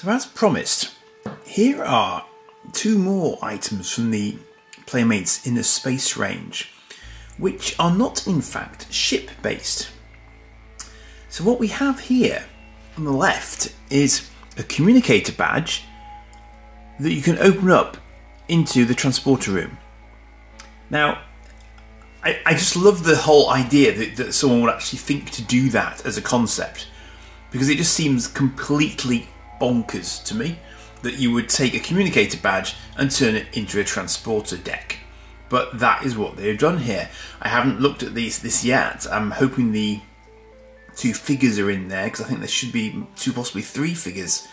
So as promised, here are two more items from the Playmates Inner Space range, which are not in fact ship based. So what we have here on the left is a Communicator badge that you can open up into the transporter room. Now, I just love the whole idea that someone would actually think to do that as a concept, because it just seems completely bonkers to me that you would take a Communicator badge and turn it into a transporter deck. But that is what they've done here. I haven't looked at this yet. I'm hoping the two figures are in there, because I think there should be two, possibly three figures.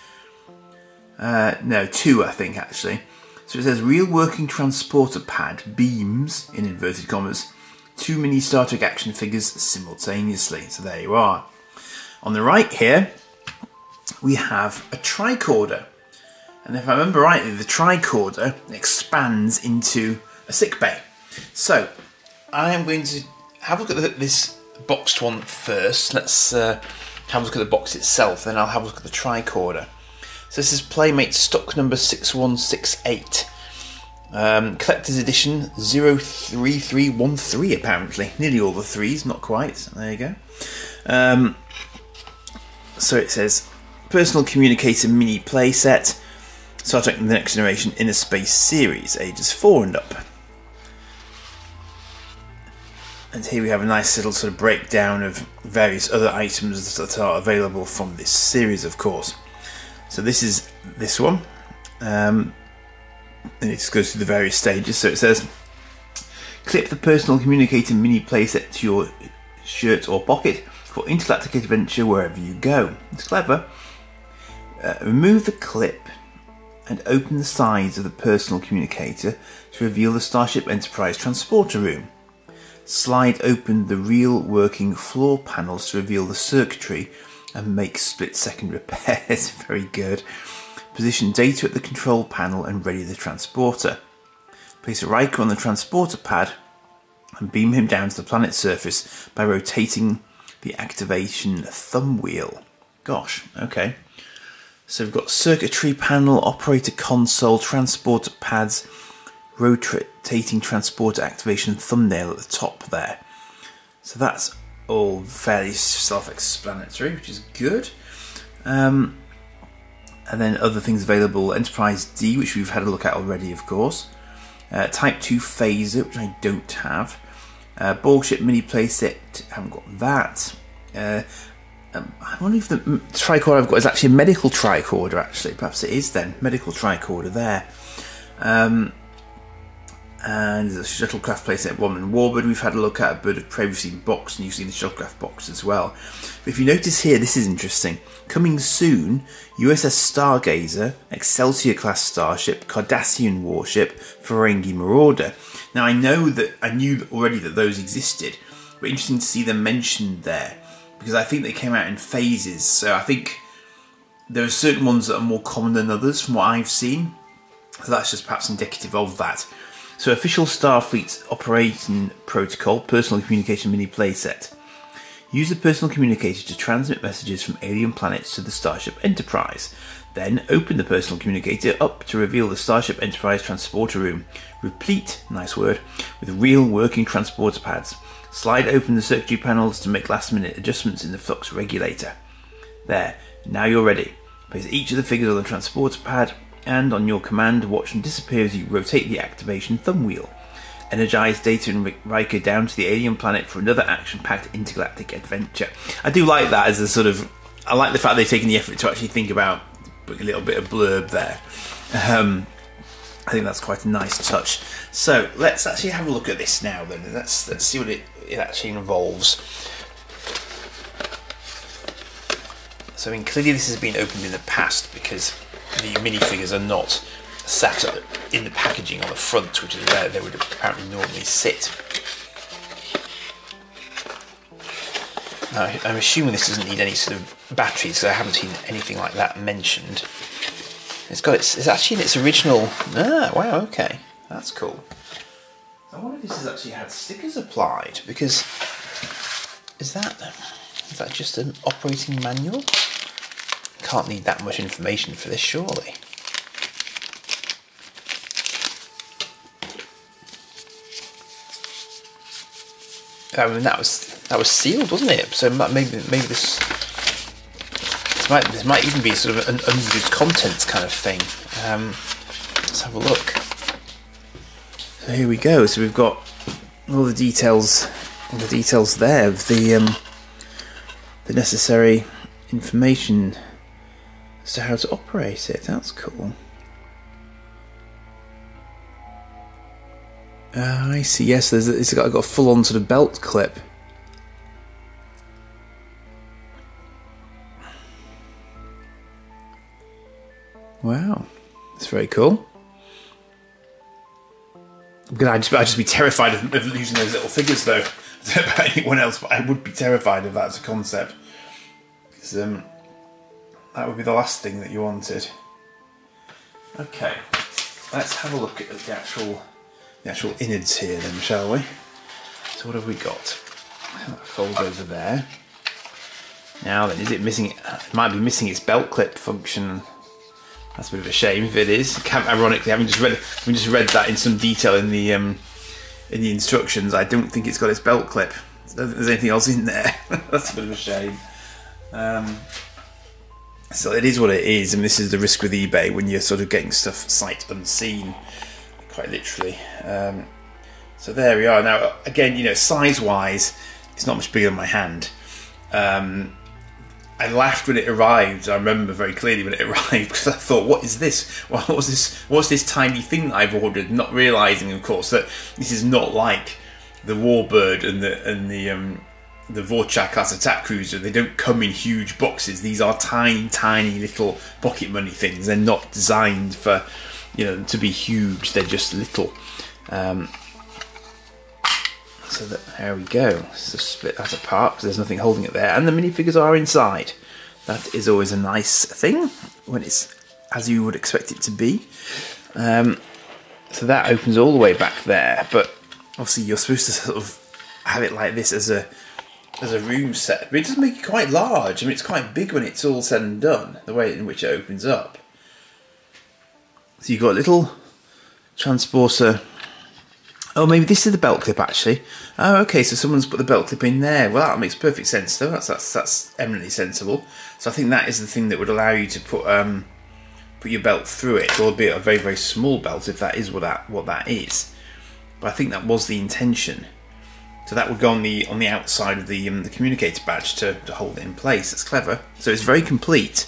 No, two I think actually. So it says real working transporter pad beams, in inverted commas, two mini Star Trek action figures simultaneously. So there you are. On the right here, we have a tricorder. And if I remember rightly, the tricorder expands into a sickbay. So I am going to have a look at this boxed one first. Let's have a look at the box itself, then I'll have a look at the tricorder. So this is Playmates stock number 6168. Collector's edition 03313 apparently. Nearly all the threes, not quite. There you go. So it says Personal Communicator Mini Playset, Star Trek The Next Generation Inner Space Series, ages 4 and up. And here we have a nice little sort of breakdown of various other items that are available from this series, of course. So this is this one, and it just goes through the various stages. So it says, clip the Personal Communicator Mini Playset to your shirt or pocket for intergalactic adventure wherever you go. It's clever. Remove the clip and open the sides of the Personal Communicator to reveal the Starship Enterprise transporter room. Slide open the real working floor panels to reveal the circuitry and make split-second repairs. Very good. Position data at the control panel and ready the transporter. Place a Riker on the transporter pad and beam him down to the planet's surface by rotating the activation thumb wheel. Gosh, okay. So we've got circuitry panel, operator console, transporter pads, rotating transporter activation thumbnail at the top there. So that's all fairly self-explanatory, which is good. And then other things available: Enterprise D, which we've had a look at already, of course. Type 2 phaser, which I don't have. Ballship mini playset, haven't got that. I wonder if the tricorder I've got is actually a medical tricorder, actually. Perhaps it is then. Medical tricorder there. And the shuttlecraft playset one and warbird we've had a look at, a bird of prey we've seen box, and you've seen the shuttlecraft box as well. But if you notice here, this is interesting. Coming soon, USS Stargazer, Excelsior class starship, Cardassian warship, Ferengi Marauder. Now I knew already that those existed, but interesting to see them mentioned there, because I think they came out in phases. So I think there are certain ones that are more common than others from what I've seen. So that's just perhaps indicative of that. So official Starfleet operating protocol, Personal Communication Mini Playset. Use the Personal Communicator to transmit messages from alien planets to the Starship Enterprise. Then open the Personal Communicator up to reveal the Starship Enterprise transporter room, replete, nice word, with real working transporter pads. Slide open the circuitry panels to make last minute adjustments in the flux regulator. There, now you're ready. Place each of the figures on the transporter pad, and on your command, watch them disappear as you rotate the activation thumb wheel. Energize Data and Riker down to the alien planet for another action-packed intergalactic adventure. I do like that as a sort of... I like the fact they've taken the effort to actually think about putting a little bit of blurb there. I think that's quite a nice touch. So let's actually have a look at this now then. Let's see what it actually involves. So I mean, clearly this has been opened in the past, because the minifigures are not sat in the packaging on the front, which is where they would apparently normally sit. Now, I'm assuming this doesn't need any sort of batteries, so I haven't seen anything like that mentioned. It's actually in its original... Ah, wow, okay. That's cool. I wonder if this has actually had stickers applied, because... Is that just an operating manual? can't need that much information for this, surely. I mean, that was sealed, wasn't it? So maybe this might even be sort of an unused contents kind of thing. Let's have a look. So here we go. So we've got all the details there of the necessary information as to how to operate it. That's cool. I see. Yes, it's got a full-on sort of belt clip. Wow, that's very cool. I'd just be terrified of using those little figures, though. I don't know about anyone else, but I would be terrified of that as a concept, because that would be the last thing that you wanted. Okay, let's have a look at the actual innards here, then, shall we? So what have we got? That folds over there. Now then, is it missing? It might be missing its belt clip function. That's a bit of a shame if it is. Ironically, having just read that in some detail in the instructions, I don't think it's got its belt clip. I don't think there's anything else in there. That's a bit of a shame. So it is what it is. I mean, this is the risk with eBay when you're sort of getting stuff sight unseen, quite literally. So there we are. Now, again, you know, size-wise, it's not much bigger than my hand. I laughed when it arrived. I remember very clearly when it arrived, because I thought, "What is this? What's this tiny thing that I've ordered?" Not realizing, of course, that this is not like the Warbird and the Vorchak class attack cruiser. They don't come in huge boxes. These are tiny, tiny little pocket money things. They're not designed for, you know, to be huge. They're just little. So there we go. So split that apart because there's nothing holding it there, and the minifigures are inside. That is always a nice thing when it's as you would expect it to be. So that opens all the way back there, but obviously you're supposed to sort of have it like this as a room set, but it does make it quite large. I mean, it's quite big when it's all said and done, the way in which it opens up. So you've got a little transporter. Oh, maybe this is the belt clip, actually. Oh, okay, so someone's put the belt clip in there. Well, that makes perfect sense, though. That's eminently sensible. So I think that is the thing that would allow you to put your belt through it, albeit a very, very small belt, if that is what that is. But I think that was the intention. So that would go on the outside of the Communicator badge to hold it in place. That's clever. So it's very complete.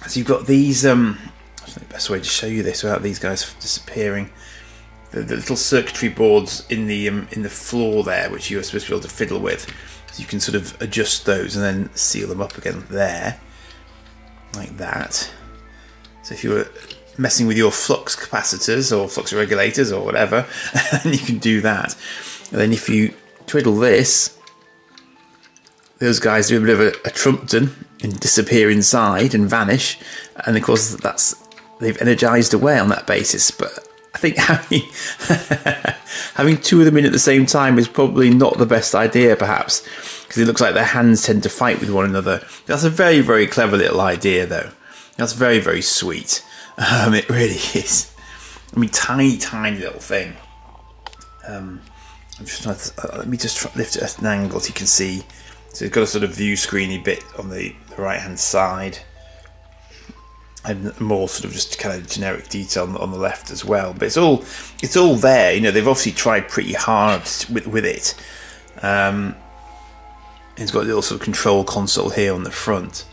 So you've got these. I think the best way to show you this without these guys disappearing. The little circuitry boards in the floor there, which you're supposed to be able to fiddle with. So you can sort of adjust those and then seal them up again there, like that. So if you were messing with your flux capacitors or flux regulators or whatever, then you can do that. And then if you twiddle this, those guys do a bit of a Trumpton and disappear inside and vanish. And of course they've energized away on that basis. But I think having two of them in at the same time is probably not the best idea, perhaps, because it looks like their hands tend to fight with one another. That's a very, very clever little idea, though. That's very, very sweet. It really is. I mean, tiny, tiny little thing. I'm just trying to, let me just lift it at an angle so you can see. So it's got a sort of view screeny bit on the right-hand side, and more sort of just kind of generic detail on the left as well. But it's all there. You know, they've obviously tried pretty hard with it. It's got a little sort of control console here on the front,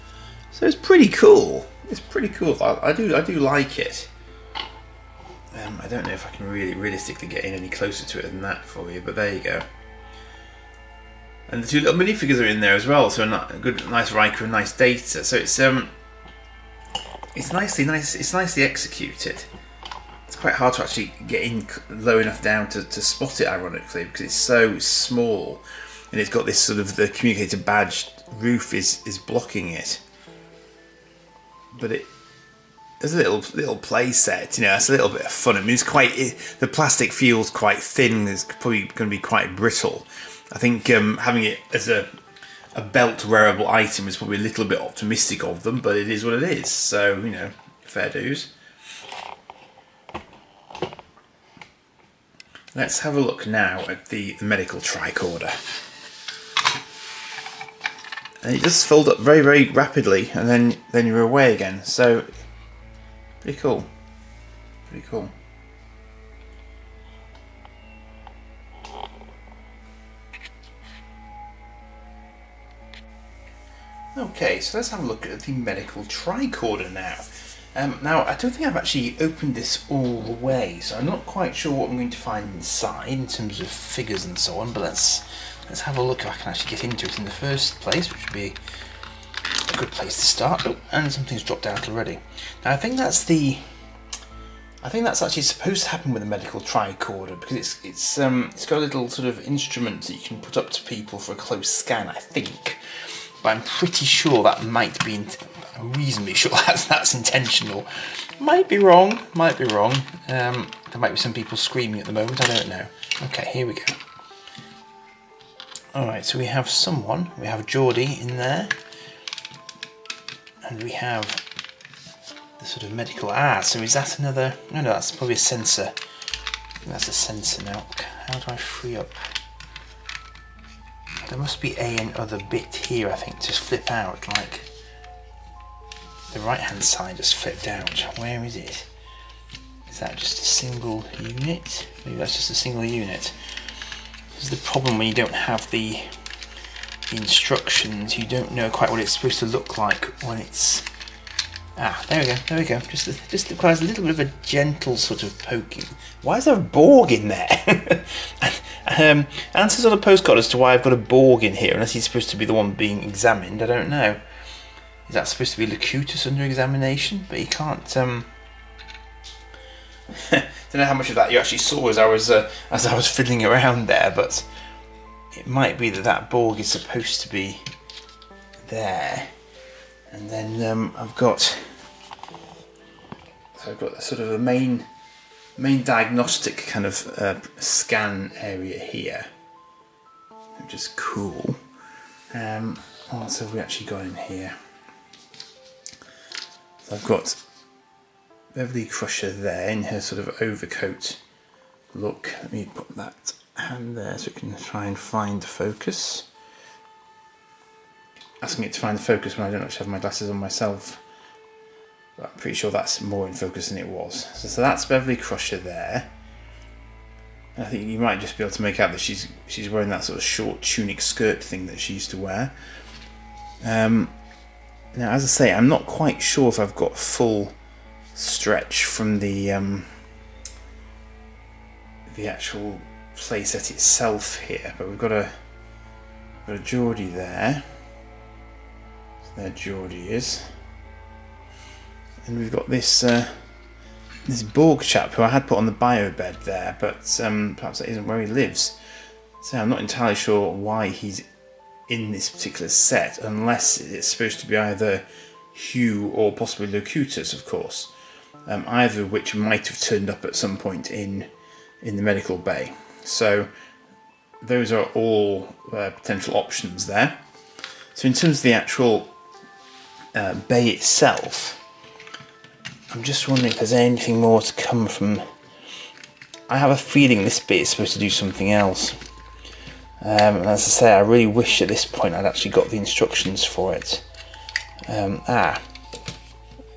so it's pretty cool. It's pretty cool. I do like it. I don't know if I can really realistically get in any closer to it than that for you, but there you go. And the two little minifigures are in there as well, so a good, nice Riker and nice Data. So it's nicely executed. It's quite hard to actually get in low enough down to spot it, ironically, because it's so small, and it's got this sort of, the Communicator badge roof is blocking it. But there's a little play set, you know. It's a little bit of fun. I mean, the plastic feels quite thin. It's probably going to be quite brittle. I think having it as a a belt wearable item is probably a little bit optimistic of them, but it is what it is. So, you know, fair dues. Let's have a look now at the medical tricorder. And it does fold up very, very rapidly, and then you're away again. So, pretty cool. Pretty cool. Okay, so let's have a look at the medical tricorder now. Now, I don't think I've actually opened this all the way, so I'm not quite sure what I'm going to find inside in terms of figures and so on, but let's have a look if I can actually get into it in the first place, which would be a good place to start. Oh, and something's dropped out already. Now, I think that's actually supposed to happen with a medical tricorder, because it's got a little sort of instrument that you can put up to people for a close scan, I think. But I'm pretty sure that might be, I'm reasonably sure that's intentional. Might be wrong, might be wrong. There might be some people screaming at the moment, I don't know. Okay, here we go. Alright, so we have someone, we have Geordie in there. And we have the sort of medical, so is that another, no, that's probably a sensor. I think that's a sensor now. How do I free up? There must be another bit here, I think, to flip out, like the right hand side just flipped out. Where is it? Is that just a single unit? Maybe that's just a single unit. This is the problem when you don't have the instructions, you don't know quite what it's supposed to look like when it's... there we go. Just requires a little bit of a gentle sort of poking. Why is there a Borg in there? Answers on a postcard as to why I've got a Borg in here, unless he's supposed to be the one being examined, I don't know. Is that supposed to be Locutus under examination? But you can't... don't know how much of that you actually saw as I was fiddling around there, but it might be that Borg is supposed to be there. And then I've got sort of a main diagnostic kind of scan area here, which is cool. What else have we actually got in here? So I've got Beverly Crusher there in her sort of overcoat look. Let me put that hand there so we can try and find the focus. Asking it to find the focus when I don't actually have my glasses on myself. But I'm pretty sure that's more in focus than it was. So that's Beverly Crusher there. And I think you might just be able to make out that she's wearing that sort of short tunic skirt thing that she used to wear. Now, as I say, I'm not quite sure if I've got full stretch from the actual playset itself here, but we've got a Geordie there. So there Geordie is, and we've got this this Borg chap who I had put on the bio bed there, but perhaps that isn't where he lives. So I'm not entirely sure why he's in this particular set, unless it's supposed to be either Hugh or possibly Locutus, of course. Either of which might have turned up at some point in the medical bay. So those are all potential options there. So in terms of the actual bay itself, I'm just wondering if there's anything more to come from... I have a feeling this bit is supposed to do something else. And as I say, I really wish at this point I'd actually got the instructions for it. Okay,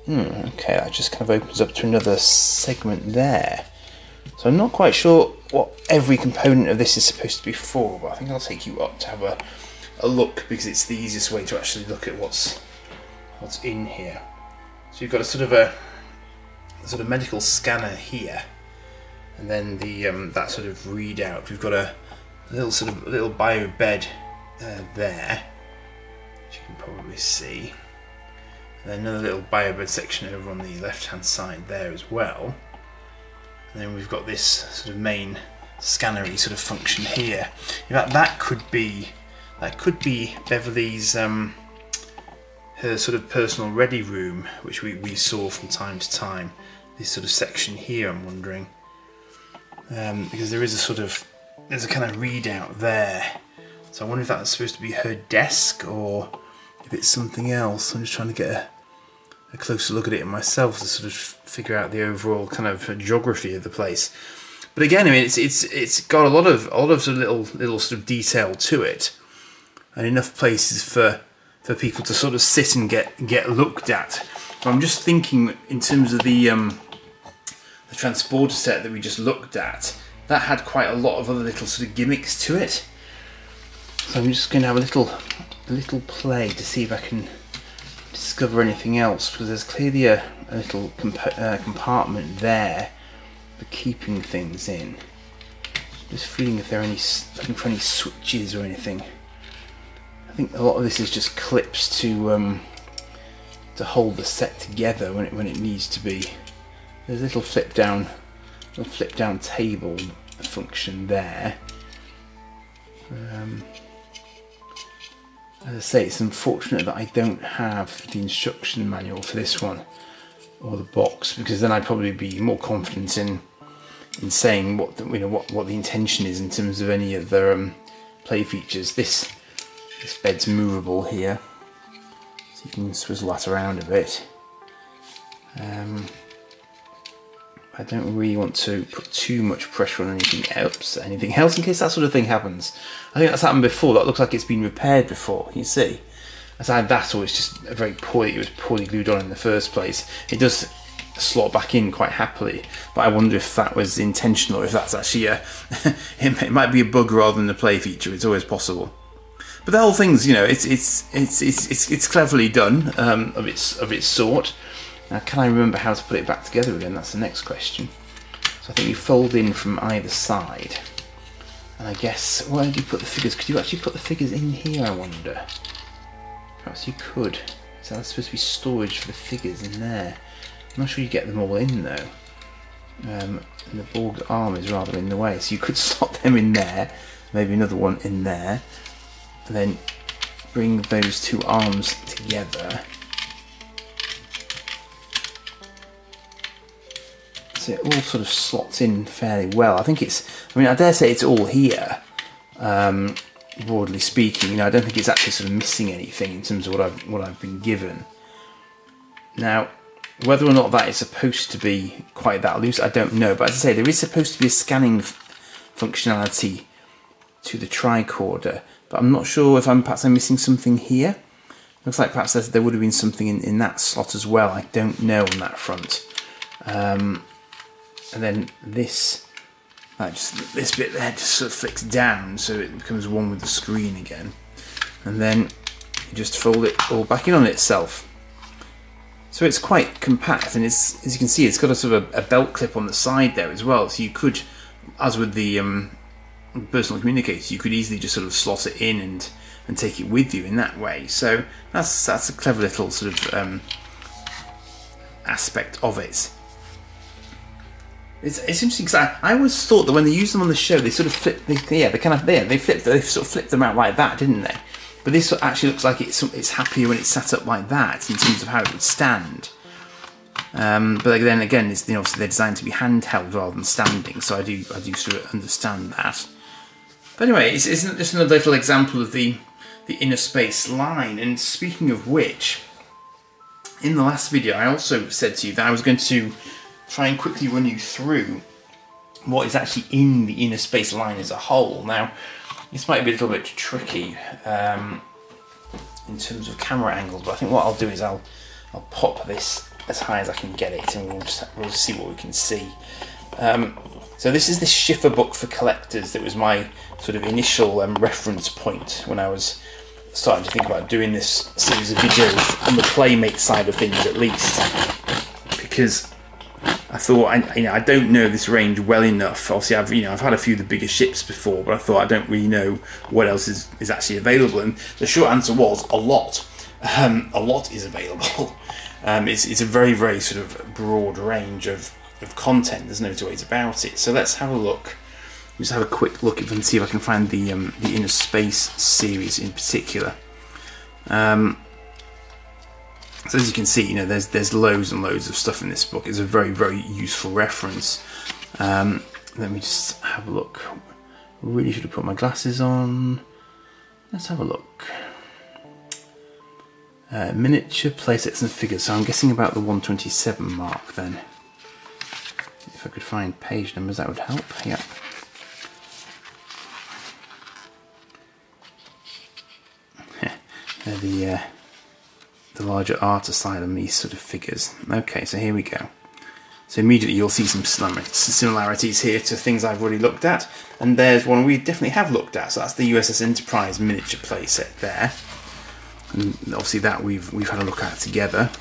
that just kind of opens up to another segment there. So I'm not quite sure what every component of this is supposed to be for, but I think I'll take you up to have a look, because it's the easiest way to actually look at what's in here. So you've got a sort of medical scanner here, and then the that sort of readout. We've got a little bio bed there, which you can probably see. And then another little bio bed section over on the left hand side there as well. And then we've got this sort of main scannery sort of function here. In fact, that could be Beverly's her sort of personal ready room, which we saw from time to time. This sort of section here, I'm wondering, because there's a kind of readout there So I wonder if that's supposed to be her desk or if it's something else. I'm just trying to get a closer look at it myself to sort of figure out the overall kind of geography of the place. But again, I mean, it's got a lot of sort of little sort of detail to it, and enough places for people to sort of sit and get looked at. But I'm just thinking in terms of the transporter set that we just looked at, that had quite a lot of other little sort of gimmicks to it. So I'm just going to have a little play to see if I can discover anything else, because there's clearly a little compartment there for keeping things in. Just feeling if there are looking for any switches or anything. I think a lot of this is just clips to hold the set together when it needs to be. There's a little flip down table function there. As I say, it's unfortunate that I don't have the instruction manual for this one, or the box, because then I'd probably be more confident in saying what the intention is in terms of any of the play features. This bed's movable here, so you can swizzle that around a bit. I don't really want to put too much pressure on anything else in case that sort of thing happens. I think that's happened before. That looks like it's been repaired before. You see, it's either that or it's just it was poorly glued on in the first place. It does slot back in quite happily, but I wonder if that was intentional or if that's actually it might be a bug rather than a play feature. It's always possible. But the whole thing's, you know, it's cleverly done of its sort. Now, can I remember how to put it back together again? That's the next question. So I think you fold in from either side. And I guess, where do you put the figures? Could you actually put the figures in here, I wonder? Perhaps you could. So that's supposed to be storage for the figures in there. I'm not sure you get them all in though. And the Borg's arm is rather in the way. So you could slot them in there, maybe another one in there, and then bring those two arms together. So it all sort of slots in fairly well. I dare say it's all here, broadly speaking. You know, I don't think it's actually sort of missing anything in terms of what I've been given. Now, whether or not that is supposed to be quite that loose, I don't know. But as I say, there is supposed to be a scanning functionality to the tricorder, but I'm not sure if perhaps I'm missing something here. Looks like perhaps there would have been something in that slot as well. I don't know on that front. And then this bit there just sort of flicks down, so it becomes one with the screen again. And then you just fold it all back in on itself. So it's quite compact, and as you can see, it's got a sort of a belt clip on the side there as well. So you could, as with the personal communicator, you could easily just sort of slot it in and take it with you in that way. So that's a clever little sort of aspect of it. It's interesting because I always thought that when they used them on the show, they sort of flipped. They sort of flipped them out like that, didn't they? But this actually looks like it's happier when it's sat up like that in terms of how it would stand. But then again, it's, obviously they're designed to be handheld rather than standing, so I do sort of understand that. But anyway, it's just another little example of the inner space line. And speaking of which, in the last video, I also said to you that I was going to try and quickly run you through what is actually in the inner space line as a whole. Now, this might be a little bit tricky in terms of camera angles, but I think what I'll do is I'll pop this as high as I can get it, and we'll just see what we can see. So this is the Schiffer book for collectors that was my sort of initial reference point when I was starting to think about doing this series of videos on the Playmates side of things, at least, because I thought, I don't know this range well enough. Obviously, I've had a few of the bigger ships before, but I thought I don't really know what else is actually available. And the short answer was a lot. A lot is available. It's a very, very sort of broad range of content. There's no two ways about it. So let's have a look. Just have a quick look and see if I can find the Inner Space series in particular. So as you can see, there's loads and loads of stuff in this book. It's a very, very useful reference. Let me just have a look. Really should have put my glasses on. Let's have a look. Miniature playsets and figures. So I'm guessing about the 127 mark then. If I could find page numbers, that would help. Yeah. They're the larger art aside on these sort of figures. Okay, so here we go. So immediately you'll see some similarities here to things I've already looked at, and there's one we definitely have looked at. So that's the USS Enterprise miniature playset there, and obviously that we've had a look at together.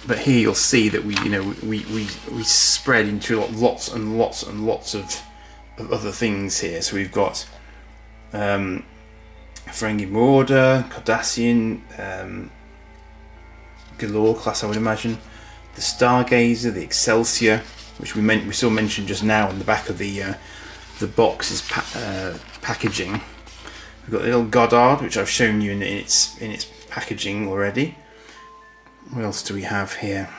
But here you'll see that we spread into lots and lots and lots of other things here. So we've got Ferengi Marauder, Cardassian, Galore class, I would imagine. The Stargazer, the Excelsior, which we saw mentioned just now on the back of the box's packaging. We've got the little Goddard, which I've shown you in its packaging already. What else do we have here?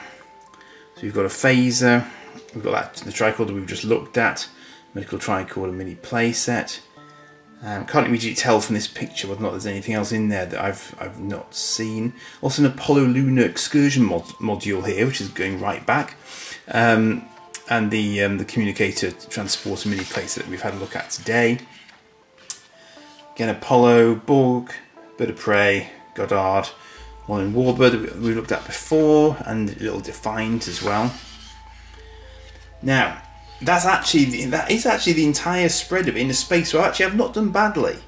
So we've got a phaser. We've got the tricorder we've just looked at. Medical tricorder mini playset. Can't immediately tell from this picture whether or not there's anything else in there that I've not seen. Also an Apollo Lunar Excursion module here, which is going right back, and the Communicator transporter mini playset that we've had a look at today. Again, Apollo, Borg, Bird of Prey, Goddard, one in Warbird we looked at before, and a little Defiant as well. Now, that is actually the entire spread of Inner Space, so actually I've not done badly.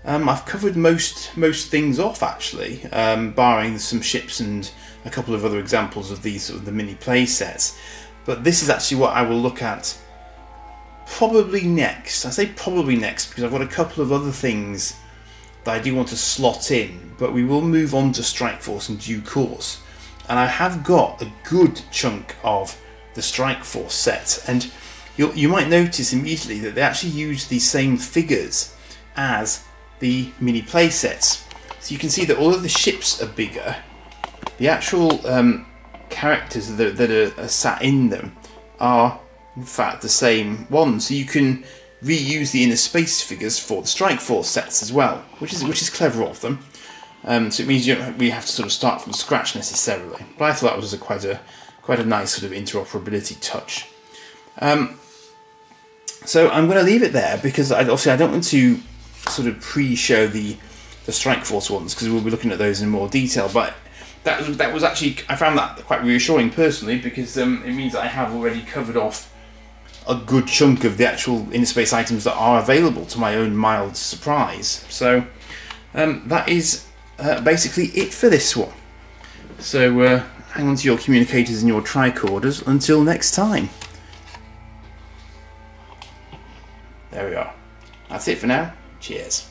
I've covered most things off actually, barring some ships and a couple of other examples of these sort of the mini play sets. But this is actually what I will look at probably next. I say probably next because I've got a couple of other things that I do want to slot in, but we will move on to Strike Force in due course. And I have got a good chunk of the Strike Force set, and you might notice immediately that they actually use the same figures as the mini play sets. So you can see that although the ships are bigger, the actual characters that are sat in them are in fact the same ones. So you can reuse the Inner Space figures for the Strike Force sets as well, which is clever of them. So it means you don't really have to sort of start from scratch necessarily. But I thought that was quite a nice sort of interoperability touch. So I'm going to leave it there because obviously I don't want to sort of pre-show the Strike Force ones because we'll be looking at those in more detail. But that was actually, I found that quite reassuring personally, because it means that I have already covered off a good chunk of the actual Inner Space items that are available, to my own mild surprise. So that is basically it for this one. So hang on to your communicators and your tricorders until next time. There we are. That's it for now. Cheers.